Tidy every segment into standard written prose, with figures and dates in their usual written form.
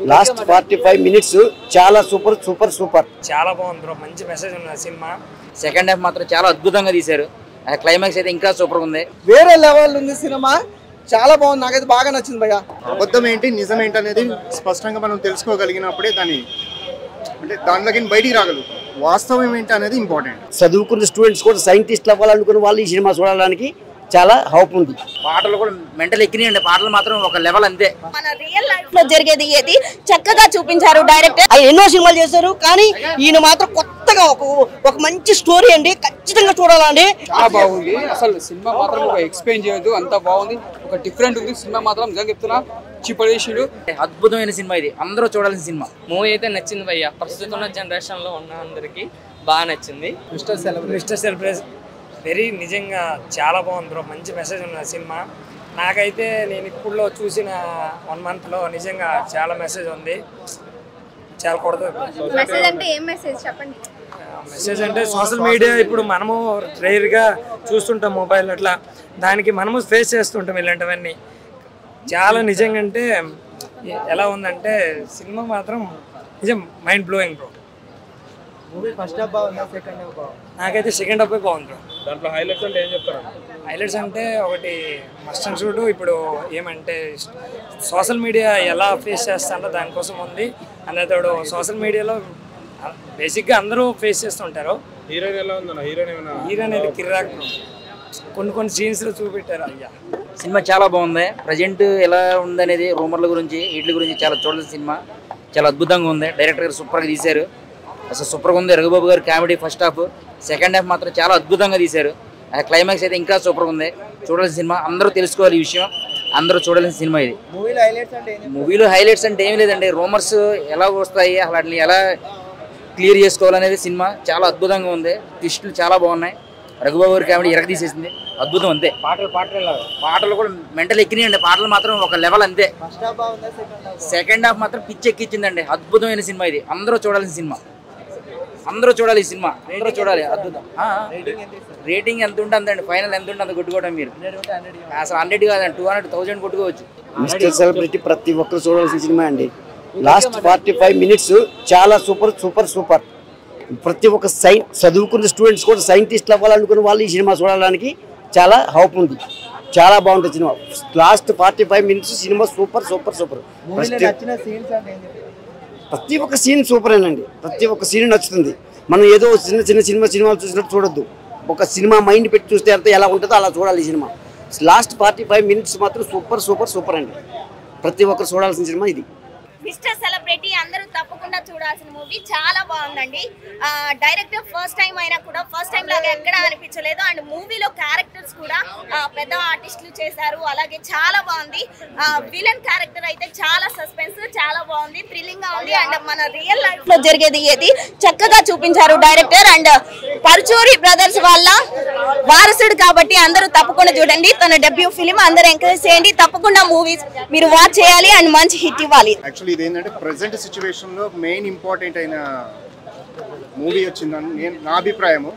Last 45 minutes చాలా super super super. చాలా బాగుంది బ్రో, మంచి మెసేజ్ ఉన్న సినిమా. సెకండ్ హాఫ్ మాత్రం చాలా అద్భుతంగా తీశారు. క్లైమాక్స్ అయితే ఇంకా సూపర్ ఉంది, వేరే లెవెల్ ఉంది సినిమా. చాలా బాగుంది, నాకైతే బాగా నచ్చింది భయ్య. అబద్ధం ఏంటి నిజం ఏంటి అనేది స్పష్టంగా మనం తెలుసుకోగలిగినప్పుడే దానిలోకి బయటికి రాగలుగుతాం. వాస్తవం ఏంటి అనేది ఇంపార్టెంట్. చదువుకున్న స్టూడెంట్స్ కూడా సైంటిస్ట్లు అవ్వాలనుకున్న వాళ్ళు ఈ సినిమా చూడడానికి చాలా హోప్ ఉంది. పాటలు కూడా మెంటల్ ఎక్కినాయండి, పాటలు మాత్రం ఒక లెవెల్ అంతే. మన రియల్ లైఫ్ లో జరిగేది ఏది చక్కగా చూపించారు డైరెక్టర్. ఎన్నో సినిమాలు చేశారు కానీ ఈయన మాత్రం కొత్తగా ఒక మంచి స్టోరీ అండి, ఖచ్చితంగా చూడాలండి. చాలా బాగుంది. అసలు సినిమా మాత్రం ఎక్స్ప్లెయిన్ చేయొద్దు, అంత బాగుంది. ఒక డిఫరెంట్ ఉంది సినిమా మాత్రం, నిజంగా చెప్తున్నా చిపడేషుడు. అద్భుతమైన సినిమా ఇది, అందరూ చూడాల్సిన సినిమా. మూవీ అయితే నచ్చింది భయ్య. ప్రస్తుతం ఉన్న జనరేషన్ లో ఉన్న అందరికి బాగా నచ్చింది. మిస్టర్ సెలబ్రేషన్ వెరీ నిజంగా చాలా బాగుంది బ్రో, మంచి మెసేజ్ ఉన్న సినిమా. నాకైతే నేను ఇప్పుడు చూసిన 1 month లో నిజంగా చాలా మెసేజ్ ఉంది, చాలా కొడుతుంది. మెసేజ్ అంటే ఏం మెసేజ్ చెప్పండి. మెసేజ్ అంటే సోషల్ మీడియా ఇప్పుడు మనము రేర్గా చూస్తుంటాం మొబైల్, అట్లా దానికి మనము ఫేస్ చేస్తుంటాం ఇలాంటివన్నీ. చాలా నిజంగా అంటే ఎలా ఉందంటే సినిమా మాత్రం నిజం mind blowing bro. Movie first half బాగుందా, సెకండ్ హాఫ్ బాగుంది? నాకైతే సెకండ్ హాఫ్ బాగుంది బ్రో. దాంట్లో హైలైట్స్ అంటే ఏం చెప్తారు? హైలైట్స్ అంటే ఒకటి మస్ట్ అండ్ షూట్. ఇప్పుడు ఏమంటే సోషల్ మీడియా ఎలా ఫేస్ చేస్తారో దానికోసం ఉంది. అందులో సోషల్ మీడియాలో బేసిక్గా అందరూ ఫేస్ చేస్తుంటారు. హీరోయిన్ ఎలా ఉందన్న? హీరోయిన్ అయితే కిర్రాక్ బ్రో, కొన్ని సీన్స్లో చూపెట్టారు. అయ్యా సినిమా చాలా బాగుంది. ప్రజెంట్ ఎలా ఉందనేది రూమర్ల గురించి వీటి గురించి చాలా చూడాల్సిన సినిమా. చాలా అద్భుతంగా ఉంది. డైరెక్టర్ గారు సూపర్గా తీశారు, అసలు సూపర్గా ఉంది. రఘుబాబు గారు comedy first half, second half మాత్రం చాలా అద్భుతంగా తీశారు. క్లైమాక్స్ అయితే ఇంకా సూపర్గా ఉంది. చూడాల్సిన సినిమా, అందరూ తెలుసుకోవాలి ఈ విషయం, అందరూ చూడాల్సిన సినిమా ఇది. మూవీలో హైలైట్స్ అంటే ఏమి లేదండి, రూమర్స్ ఎలా వస్తాయి అసలు వాటిని ఎలా క్లియర్ చేసుకోవాలనేది సినిమా. చాలా అద్భుతంగా ఉంది, ట్విస్టులు చాలా బాగున్నాయి. రఘుబాబు గారి కామెడీ ఎరగ తీసేసింది, అద్భుతం అంతే. పాటలు కూడా మెంటల్ ఎక్కినాయండి, పాటలు మాత్రం ఒక లెవెల్ అంతే. సెకండ్ హాఫ్ మాత్రం పిచ్చి ఎక్కించిందండి, అద్భుతమైన సినిమా ఇది. అందరూ చూడాల్సిన సినిమా, అందరూ చూడాలి ఈ సినిమా, అందరూ చూడాలి. అద్భుతం. రేటింగ్ ఎంత ఉంటుంది అండి, ఫైనల్ ఎంత ఉంటుంది అంత కొట్టుకోవడం మీరు. అసలు 100 కాదండి, 200,000 కొట్టుకోవచ్చు. మిస్టర్ సెలబ్రిటీ ప్రతి ఒక్కరు చూడాల్సిన సినిమా అండి. లాస్ట్ 45 minutes చాలా సూపర్ సూపర్ సూపర్. ప్రతి ఒక్క చదువుకున్న స్టూడెంట్స్ కూడా సైంటిస్ట్లు అవ్వాలనుకున్న వాళ్ళు ఈ సినిమా చూడడానికి చాలా హోప్ ఉంది. చాలా బాగుంటుంది cinema. Last 45 minutes cinema super super super. ప్రతి ఒక్క సీన్ సూపరేనండి, ప్రతి ఒక్క సీన్ నచ్చుతుంది. మనం ఏదో చిన్న సినిమాలు చూసినట్టు చూడొద్దు, ఒక సినిమా మైండ్ పెట్టి చూస్తే అంతా ఎలా ఉంటుందో అలా చూడాలి ఈ సినిమా. లాస్ట్ 45 minutes మాత్రం సూపర్ సూపర్ సూపర్ అండి. ప్రతి ఒక్కరు చూడాల్సిన సినిమా ఇది. మిస్టర్ సెలబ్రిటీ అందరూ తప్పకుండా చూడాల్సిన మూవీ. చాలా బాగుందండి. డైరెక్టర్ ఫస్ట్ టైం అయినా కూడా ఫస్ట్ టైం లాగా ఎక్కడా అనిపించలేదు. అండ్ మూవీలో క్యారెక్టర్స్ కూడా పెద్ద ఆర్టిస్టులు చేశారు. అలాగే చాలా బాగుంది. విలన్ క్యారెక్టర్ అయితే చాలా సస్పెన్స్, చాలా బాగుంది, థ్రిల్లింగ్ గా ఉంది. అండ్ మన రియల్ లైఫ్ లో జరిగేది ఏది చక్కగా చూపించారు డైరెక్టర్. అండ్ పరుచూరి బ్రదర్స్ వాళ్ళ వారసుడు కాబట్టి అందరూ తప్పకుండా చూడండి. తన డెబ్యూ ఫిలిం అందరూ ఎంకరేజ్ చేయండి. తప్పకుండా మూవీస్ మీరు వాచ్ చేయాలి అండ్ మంచి హిట్ ఇవ్వాలి. ఇది ఏంటంటే ప్రజెంట్ సిచ్యువేషన్ లో మెయిన్ ఇంపార్టెంట్ అయిన మూవీ వచ్చిందని నా అభిప్రాయము.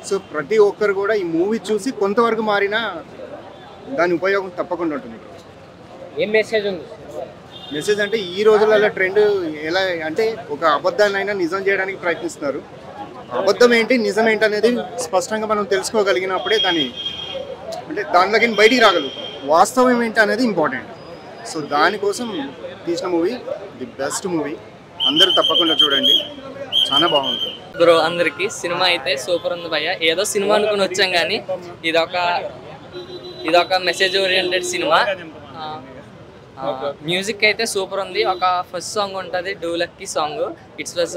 సో ప్రతి ఒక్కరు కూడా ఈ మూవీ చూసి కొంతవరకు మారినా దాని ఉపయోగం తప్పకుండా ఉంటుంది. ఏం మెసేజ్ ఉంది? మెసేజ్ అంటే ఈ రోజులలో ట్రెండ్ ఎలా అంటే ఒక అబద్ధాన్నైనా నిజం చేయడానికి ప్రయత్నిస్తున్నారు. అబద్ధం ఏంటి నిజం ఏంటి అనేది స్పష్టంగా మనం తెలుసుకోగలిగినప్పుడే దానిలోకి బయటికి రాగలుగుతాం. వాస్తవం ఏంటి అనేది ఇంపార్టెంట్. సో దానికోసం తీసిన మూవీ ది బెస్ట్ మూవీ. అందరూ తప్పకుండా చూడండి, చాలా బాగుంటుంది బ్రో. అందరికి సినిమా అయితే సూపర్ ఉంది భయ్య. ఏదో సినిమా అనుకుని వచ్చాం కానీ ఇదొక మెసేజ్ ఓరియంటెడ్ సినిమా. మ్యూజిక్ అయితే సూపర్ ఉంది. ఒక ఫస్ట్ సాంగ్ ఉంటుంది, do lucky song. It's was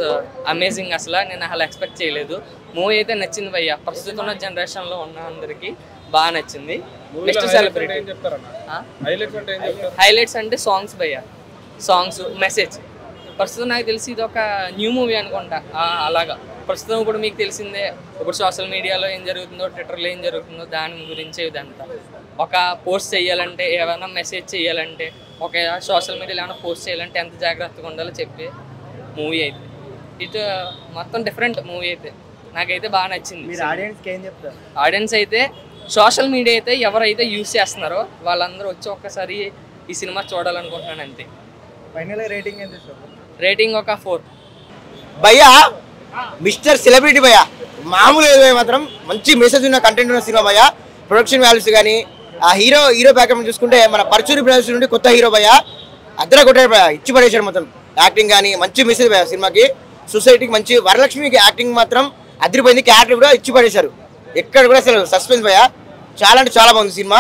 amazing. అసలు నేను అసలు ఎక్స్పెక్ట్ చేయలేదు. మూవీ అయితే నచ్చింది భయ్య. ప్రస్తుతం ఉన్న జనరేషన్లో ఉన్న అందరికి బాగా నచ్చింది. నెక్స్ట్ సెలబ్రిటీ హైలైట్స్ అంటే సాంగ్స్ భయ్య, సాంగ్స్, మెసేజ్. ప్రస్తుతం నాకు తెలిసి ఇది ఒక న్యూ మూవీ అనుకుంటా. అలాగా ప్రస్తుతం ఇప్పుడు మీకు తెలిసిందే, ఇప్పుడు సోషల్ మీడియాలో ఏం జరుగుతుందో, ట్విట్టర్లో ఏం జరుగుతుందో దాని గురించే ఇదంతా. ఒక పోస్ట్ చేయాలంటే, ఏమైనా మెసేజ్ చేయాలంటే, ఒక సోషల్ మీడియాలో ఏమైనా పోస్ట్ చేయాలంటే ఎంత జాగ్రత్తగా ఉండాలో చెప్పే మూవీ అయితే. ఇటు మొత్తం డిఫరెంట్ మూవీ అయితే నాకైతే బాగా నచ్చింది. ఆడియన్స్ అయితే సోషల్ మీడియా అయితే ఎవరైతే యూజ్ చేస్తున్నారో వాళ్ళందరూ వచ్చి ఒక్కసారి ఈ సినిమా చూడాలనుకుంటున్నాను అంతే. ఫైనల్ రేటింగ్ ఎంత ఇస్తారు? రేటింగ్ ఒక 4. భయ్యా మిస్టర్ సెలబ్రిటీ భయ్యా మామూలు లేదు భయ్య, మాత్రం మంచి మెసేజ్ ఉన్న కంటెంట్ ఉన్న సినిమా భయ్యా. ప్రొడక్షన్ వాల్యూస్ కానీ ఆ హీరో బ్యాక్గ్రౌండ్ చూసుకుంటే మన పరచూరి బ్రదర్స్ నుండి కొత్త హీరో భయ్యా అద్దర కొట్టాడు భయ్యా, ఇచ్చి పడేశాడు మొత్తం. యాక్టింగ్ కానీ మంచి మెసేజ్ భయ్యా సినిమాకి, సొసైటీకి మంచి. వరలక్ష్మికి యాక్టింగ్ మాత్రం అదిరిపోయింది, క్యారెక్టర్ కూడా ఇచ్చి పడేశారు. ఎక్కడ కూడా అసలు సస్పెన్స్ భయ్యా, చాలా అంటే చాలా బాగుంది సినిమా.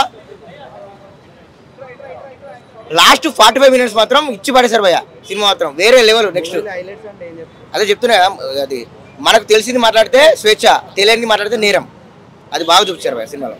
లాస్ట్ 45 minutes మాత్రం ఇచ్చి పడేశారు భయ్యా సినిమా మాత్రం వేరే లెవెల్. నెక్స్ట్ అదే చెప్తున్నా, అది మనకు తెలిసింది మాట్లాడితే స్వేచ్ఛ, తెలియనిది మాట్లాడితే నేరం, అది బాగా చూపించారు భయ్యా సినిమాలో.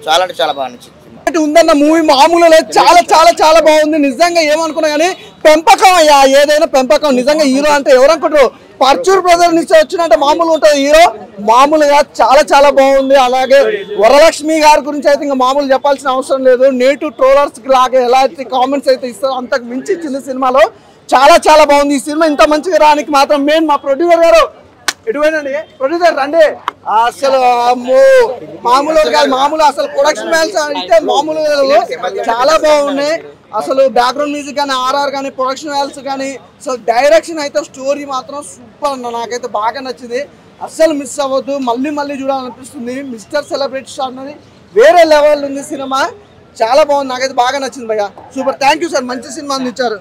చాలా అంటే చాలా బాగా నచ్చింది ఉందన్న మూవీ. మామూలు లేదు, చాలా చాలా చాలా బాగుంది. నిజంగా ఏమనుకున్నా కానీ పెంపకం అయ్యా, ఏదైనా పెంపకం. నిజంగా హీరో అంటే ఎవరనుకుంటారు, పర్చూర్ బ్రదర్ నుంచి వచ్చినట్టే మామూలు ఉంటుంది హీరో. మామూలుగా చాలా చాలా బాగుంది. అలాగే వరలక్ష్మి గారి గురించి అయితే ఇంకా మామూలు చెప్పాల్సిన అవసరం లేదు. నేటివ్ ట్రోలర్స్ లాగా ఎలాంటి కామెంట్స్ అయితే ఇస్తారో అంతకు మించి ఇచ్చింది సినిమాలో. చాలా చాలా బాగుంది ఈ సినిమా. ఇంత మంచిగా రానికి మాత్రం మెయిన్ మా ప్రొడ్యూసర్ గారు. ఎటువైనండి ప్రొడ్యూసర్ రండి. అసలు మామూలు కాదు, మామూలు అసలు ప్రొడక్షన్ వాల్యూస్ అంటే మామూలు చాలా బాగున్నాయి. అసలు బ్యాక్గ్రౌండ్ మ్యూజిక్ కానీ, ఆర్ఆర్ కానీ, ప్రొడక్షన్ వాల్యూస్ కానీ, అసలు డైరెక్షన్ అయితే స్టోరీ మాత్రం సూపర్ అన్న, నాకైతే బాగా నచ్చింది. అస్సలు మిస్ అవ్వద్దు, మళ్ళీ మళ్ళీ చూడాలనిపిస్తుంది. మిస్టర్ సెలబ్రిటీ అన్నది వేరే లెవెల్ ఉంది సినిమా, చాలా బాగుంది, నాకైతే బాగా నచ్చింది భయ్యా. సూపర్, థ్యాంక్ యూ సార్, మంచి సినిమా అందించారు.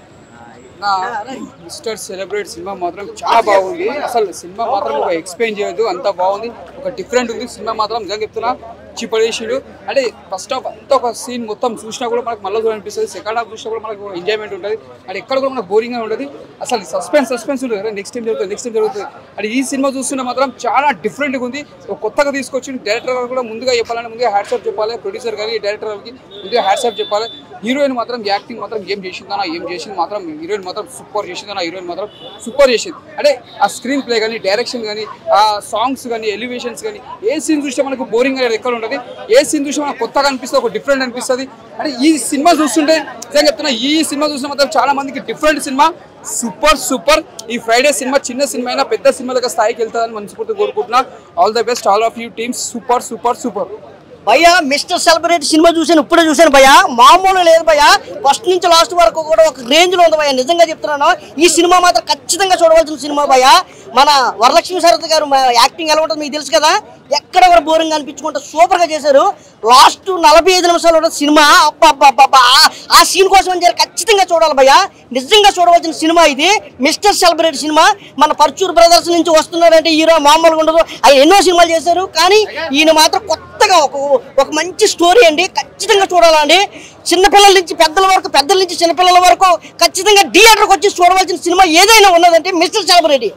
మిస్టర్ సెలబ్రేట్ సినిమా మాత్రం చాలా బాగుంది. అసలు సినిమా మాత్రం ఒక ఎక్స్ప్లెయిన్ చేయొద్దు, అంత బాగుంది. ఒక డిఫరెంట్ ఉంది సినిమా మాత్రం. నిజంగా చెప్తున్నా చిపడేషుడు అంటే ఫస్ట్ హాఫ్ అంతా ఒక సీన్ మొత్తం చూసినా కూడా మనకు మళ్ళీ అనిపిస్తుంది. సెకండ్ హాఫ్ చూసినా కూడా మనకు ఎంజాయ్మెంట్ ఉంటుంది. అంటే ఎక్కడ కూడా మనకు బోరింగ్గా ఉంటుంది. అసలు సస్పెన్స్ ఉంటుంది కదా, నెక్స్ట్ టైం జరుగుతుంది. అంటే ఈ సినిమా చూస్తుంటే మాత్రం చాలా డిఫరెంట్గా ఉంది. ఒక కొత్తగా తీసుకొచ్చి డైరెక్టర్ గారు కూడా ముందుగా చెప్పాలని ముందుగా హ్యాట్సాప్ చెప్పాలి. ప్రొడ్యూసర్ గారికి, డైరెక్టర్ గారికి ముందుగా హ్యాట్సాప్ చెప్పాలి. హీరోయిన్ మాత్రం యాక్టింగ్ మాత్రం ఏం చేసింది మాత్రం హీరోయిన్ మాత్రం సూపర్ చేసిందన్న. హీరోయిన్ మాత్రం సూపర్ చేసింది. అంటే ఆ స్క్రీన్ ప్లే కానీ, డైరెక్షన్ కానీ, ఆ సాంగ్స్ కానీ, ఎలివేషన్స్ కానీ, ఏ సీన్ చూస్తే మనకు బోరింగ్ అనేది ఎక్కడ ఉంటుంది, ఏ సీన్ చూస్తే మనకు కొత్తగా అనిపిస్తుంది, ఒక డిఫరెంట్ అనిపిస్తుంది. అంటే ఈ సినిమా చూస్తుంటే నిజంగా చెప్తున్నా, ఈ సినిమా చూస్తే మాత్రం చాలా మందికి డిఫరెంట్ సినిమా. సూపర్. ఈ ఫ్రైడే సినిమా చిన్న సినిమా అయినా పెద్ద సినిమా దగ్గర స్థాయికి వెళ్తుందని మనస్ఫూర్తిగా కోరుకుంటున్నా. All the best all of you teams. Super భయ్యా. మిస్టర్ సెలబ్రిటీ సినిమా చూసాను, ఇప్పుడే చూసాను భయ్యా, మామూలు లేదు భయ్యా. ఫస్ట్ నుంచి లాస్ట్ వరకు కూడా ఒక రేంజ్ లో ఉంది భయ్యా. నిజంగా చెప్తున్నాను, ఈ సినిమా మాత్రం ఖచ్చితంగా చూడవలసిన సినిమా భయ్యా. మన వరలక్ష్మి సారథి గారు యాక్టింగ్ ఎలా ఉంటుంది మీకు తెలుసు కదా, ఎక్కడ కూడా బోరింగ్ అనిపించుకుంటే సూపర్ గా చేశారు. లాస్ట్ 45 నిమిషాలు ఉన్న సినిమా, ఆ సీన్ కోసం ఖచ్చితంగా చూడాలి భయ్యా. నిజంగా చూడవలసిన సినిమా ఇది, మిస్టర్ సెలబ్రిటీ సినిమా. మన పర్చూర్ బ్రదర్స్ నుంచి వస్తున్నారంటే హీరో మామూలుగా ఉండదు. ఆయన ఎన్నో సినిమాలు చేశారు, కానీ ఈయన మాత్రం కొత్తగా ఒక మంచి స్టోరీ అండి, ఖచ్చితంగా చూడాలండి. చిన్నపిల్లల నుంచి పెద్దల వరకు, పెద్దల నుంచి చిన్నపిల్లల వరకు ఖచ్చితంగా థియేటర్కి వచ్చి చూడవలసిన సినిమా ఏదైనా ఉన్నదంటే మిస్టర్ సెలబ్రిటీ.